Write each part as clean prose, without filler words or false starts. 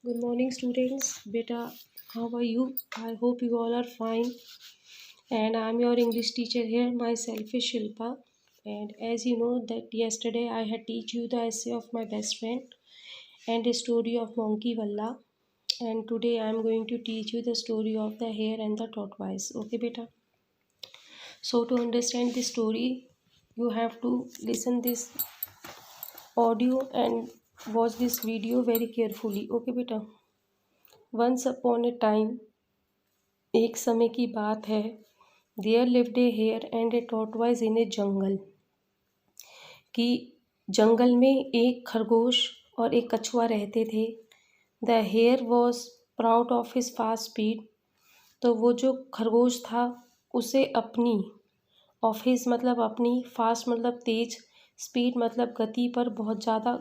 Good morning, students. Beta, how are you? I hope you all are fine. And I'm your English teacher here. Myself is Shilpa. And as you know that yesterday I had teach you the essay of my best friend and the story of Monkey Valla. And today I'm going to teach you the story of the hare and the tortoise. Okay, beta. So to understand this story, you have to listen this audio and watch this video very carefully. Okay, beta. Once upon a time, एक समय की बात है, there lived a hare and a tortoise in a jungle, कि जंगल में एक खरगोश और एक कछुआ रहते थे। The hare was proud of his fast speed, तो वो जो खरगोश था उसे अपनी, ऑफ हिज मतलब अपनी, फास्ट मतलब तेज, स्पीड मतलब गति पर बहुत ज़्यादा,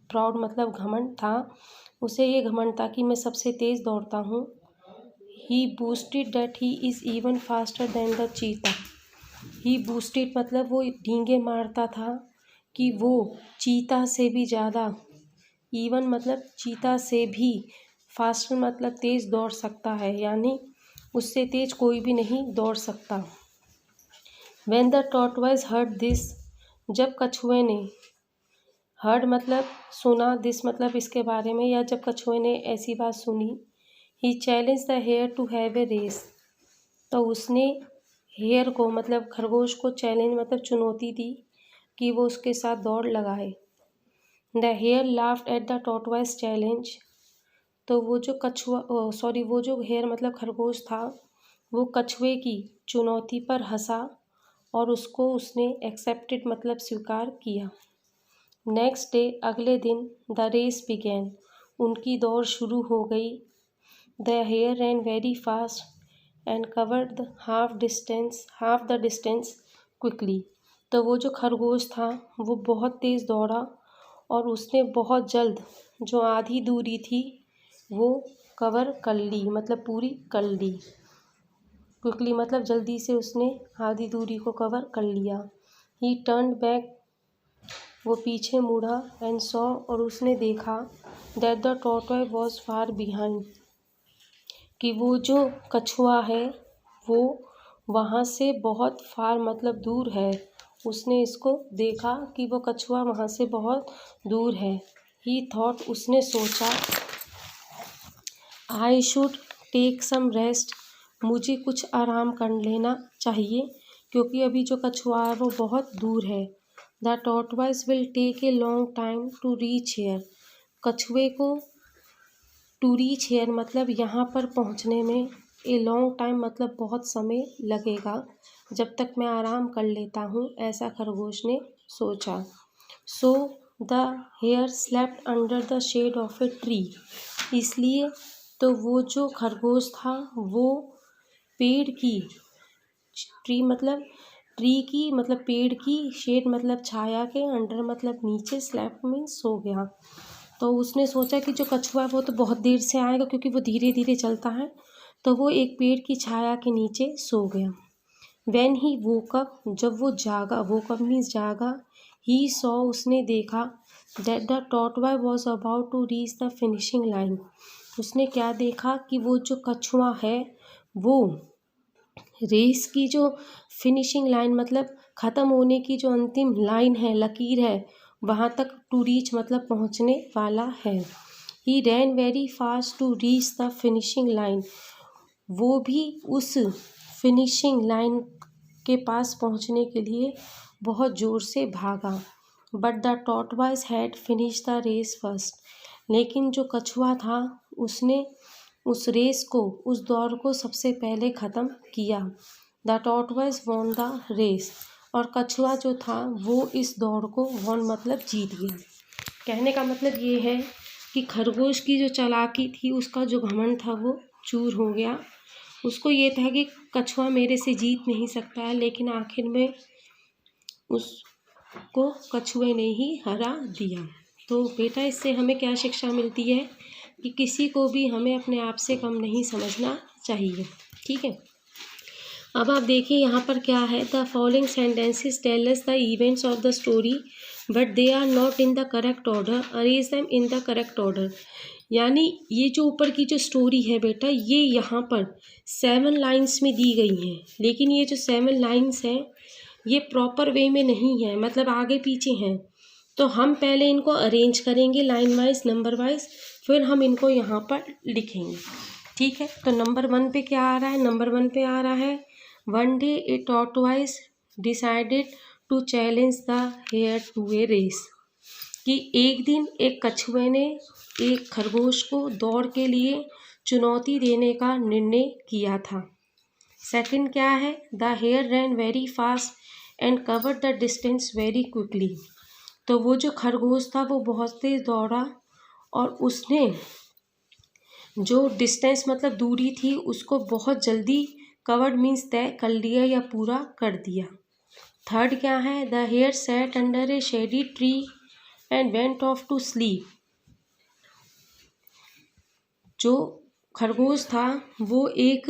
प्राउड मतलब घमंड था। उसे ये घमंड था कि मैं सबसे तेज़ दौड़ता हूँ। He boasted that he is even faster than the cheetah. He boasted मतलब वो ढींगे मारता था कि वो चीता से भी ज़्यादा, even मतलब चीता से भी, फास्टर मतलब तेज़ दौड़ सकता है, यानी उससे तेज कोई भी नहीं दौड़ सकता। When the tortoise heard this, जब कछुए ने, heard मतलब सुना, this मतलब इसके बारे में, या जब कछुए ने ऐसी बात सुनी, he challenge the hare to have a race, तो उसने हेयर को मतलब खरगोश को चैलेंज मतलब चुनौती दी कि वो उसके साथ दौड़ लगाए। The hare laughed at the tortoise challenge, तो वो जो वो जो हेयर मतलब खरगोश था वो कछुए की चुनौती पर हंसा और उसको उसने एक्सेप्टेड मतलब स्वीकार किया। नेक्स्ट डे, अगले दिन, द रेस बिगेन, उनकी दौड़ शुरू हो गई। The hare ran very fast and covered the half the distance quickly. तो वो जो खरगोश था वो बहुत तेज़ दौड़ा और उसने बहुत जल्द जो आधी दूरी थी वो कवर कर ली, मतलब पूरी कर ली। क्विकली मतलब जल्दी से उसने आधी दूरी को कवर कर लिया। He turned back, वो पीछे मुड़ा, and saw, और उसने देखा, that the tortoise was far behind, कि वो जो कछुआ है वो वहाँ से बहुत फार मतलब दूर है। उसने इसको देखा कि वो कछुआ वहाँ से बहुत दूर है। ही थॉट, उसने सोचा, I should take some rest, मुझे कुछ आराम कर लेना चाहिए क्योंकि अभी जो कछुआ है वो बहुत दूर है। The tortoise will take a long time to reach here, कछुए को टू रीच हेयर मतलब यहाँ पर पहुँचने में, ए लॉन्ग टाइम मतलब बहुत समय लगेगा, जब तक मैं आराम कर लेता हूँ, ऐसा खरगोश ने सोचा। So the hare slept under the shade of a tree, इसलिए तो वो जो खरगोश था वो पेड़ की, ट्री की मतलब पेड़ की, शेड मतलब छाया के, अंडर मतलब नीचे, स्लेप्ट मीन्स सो गया। तो उसने सोचा कि जो कछुआ है वो तो बहुत देर से आएगा क्योंकि वो धीरे धीरे चलता है, तो वो एक पेड़ की छाया के नीचे सो गया। व्हेन ही वोक अप, जब वो जागा, वोक अप मीन्स जागा, ही सॉ, उसने देखा, that the tortoise was about to reach the finishing line, उसने क्या देखा कि वो जो कछुआ है वो रेस की जो फिनिशिंग लाइन मतलब ख़त्म होने की जो अंतिम लाइन है, लकीर है, वहाँ तक टू रीच मतलब पहुँचने वाला है। He ran very fast to reach the finishing line, वो भी उस फिनिशिंग लाइन के पास पहुँचने के लिए बहुत ज़ोर से भागा। But the tortoise had finish the race first, लेकिन जो कछुआ था उसने उस रेस को, उस दौड़ को सबसे पहले ख़त्म किया। The tortoise won the race, और कछुआ जो था वो इस दौड़ को वॉन मतलब जीत गया। कहने का मतलब ये है कि खरगोश की जो चालाकी थी, उसका जो घमंड था वो चूर हो गया। उसको ये था कि कछुआ मेरे से जीत नहीं सकता है, लेकिन आखिर में उसको कछुए ने ही हरा दिया। तो बेटा, इससे हमें क्या शिक्षा मिलती है कि किसी को भी हमें अपने आप से कम नहीं समझना चाहिए। ठीक है, अब आप देखिए यहाँ पर क्या है। The following sentences tell us the events of the story but they are not in the correct order, arrange them in the correct order. यानी ये जो ऊपर की जो स्टोरी है बेटा, ये यहाँ पर 7 लाइन्स में दी गई हैं, लेकिन ये जो 7 लाइन्स हैं ये प्रॉपर वे में नहीं है, मतलब आगे पीछे हैं। तो हम पहले इनको अरेंज करेंगे लाइन वाइज, नंबर वाइज, फिर हम इनको यहाँ पर लिखेंगे, ठीक है। तो नंबर 1 पे क्या आ रहा है? नंबर 1 पे आ रहा है, one day a tortoise decided to challenge the hare to a race, कि एक दिन एक कछुए ने एक खरगोश को दौड़ के लिए चुनौती देने का निर्णय किया था। सेकंड क्या है? The hare ran very fast and covered the distance very quickly, तो वो जो खरगोश था वो बहुत तेज दौड़ा और उसने जो डिस्टेंस मतलब दूरी थी उसको बहुत जल्दी कवर्ड मीन्स तय कर लिया या पूरा कर दिया। थर्ड क्या है? The hare sat under a shady tree and went off to sleep, जो खरगोश था वो एक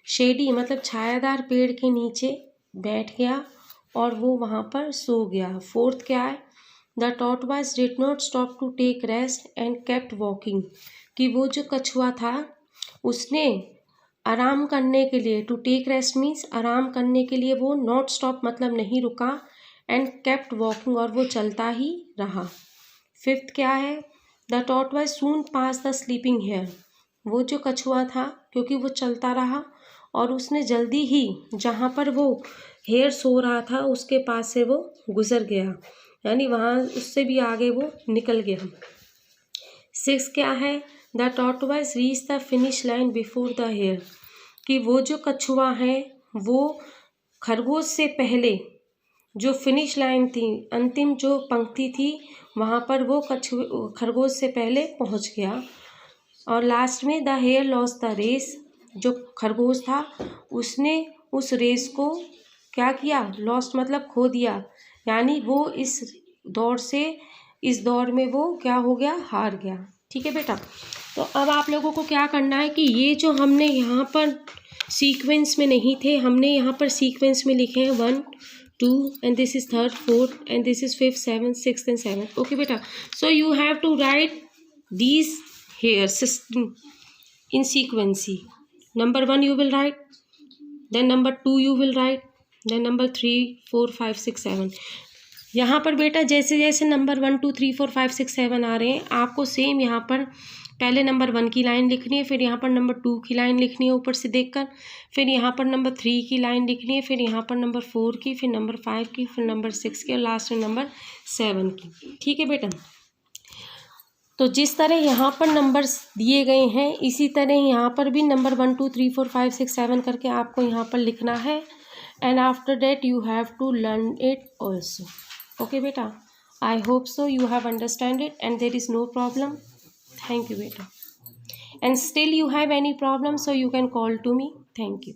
शेडी मतलब छायादार पेड़ के नीचे बैठ गया और वो वहाँ पर सो गया। फोर्थ क्या है? The tortoise did not stop to take rest and kept walking, कि वो जो कछुआ था उसने आराम करने के लिए, टू टेक रेस्ट मीन्स आराम करने के लिए, वो नॉट स्टॉप मतलब नहीं रुका, एंड केप्ट वॉकिंग और वो चलता ही रहा। फिफ्थ क्या है? The tortoise soon pass the sleeping hare, वो जो कछुआ था क्योंकि वो चलता रहा और उसने जल्दी ही जहाँ पर वो हेयर सो रहा था उसके पास से वो गुजर गया, यानी वहाँ उससे भी आगे वो निकल गया। सिक्स क्या है? The tortoise reach the finish line before the hare, कि वो जो कछुआ है वो खरगोश से पहले जो फिनिश लाइन थी, अंतिम जो पंक्ति थी, वहाँ पर वो खरगोश से पहले पहुँच गया। और लास्ट में the hare lost the race, जो खरगोश था उसने उस रेस को क्या किया? लॉस्ट मतलब खो दिया, यानी वो इस दौड़ में वो क्या हो गया? हार गया। ठीक है बेटा, तो अब आप लोगों को क्या करना है कि ये जो हमने यहाँ पर सीक्वेंस में नहीं थे, हमने यहाँ पर सीक्वेंस में लिखे हैं 1 2 and this is third, fourth, and this is fifth, seventh, sixth and seventh. Okay beta, so you have to write these here system in sequence. Number 1 you will write, then number 2 you will write, then number 3 4 5 6 7. यहाँ पर बेटा जैसे जैसे number 1 2 3 4 5 6 7 आ रहे हैं, आपको same यहाँ पर पहले नंबर 1 की लाइन लिखनी है, फिर यहाँ पर नंबर 2 की लाइन लिखनी है ऊपर से देखकर, फिर यहाँ पर नंबर 3 की लाइन लिखनी है, फिर यहाँ पर नंबर 4 की, फिर नंबर 5 की, फिर नंबर 6 की और लास्ट में नंबर 7 की। ठीक है बेटा, तो जिस तरह यहाँ पर नंबर्स दिए गए हैं इसी तरह यहाँ पर भी नंबर 1 2 3 4 5 6 7 करके आपको यहाँ पर लिखना है, and after that you have to learn it also. Okay बेटा, I hope so you have understand it and there is no problem. Thank you beta, and still you have any problem so you can call to me. Thank you.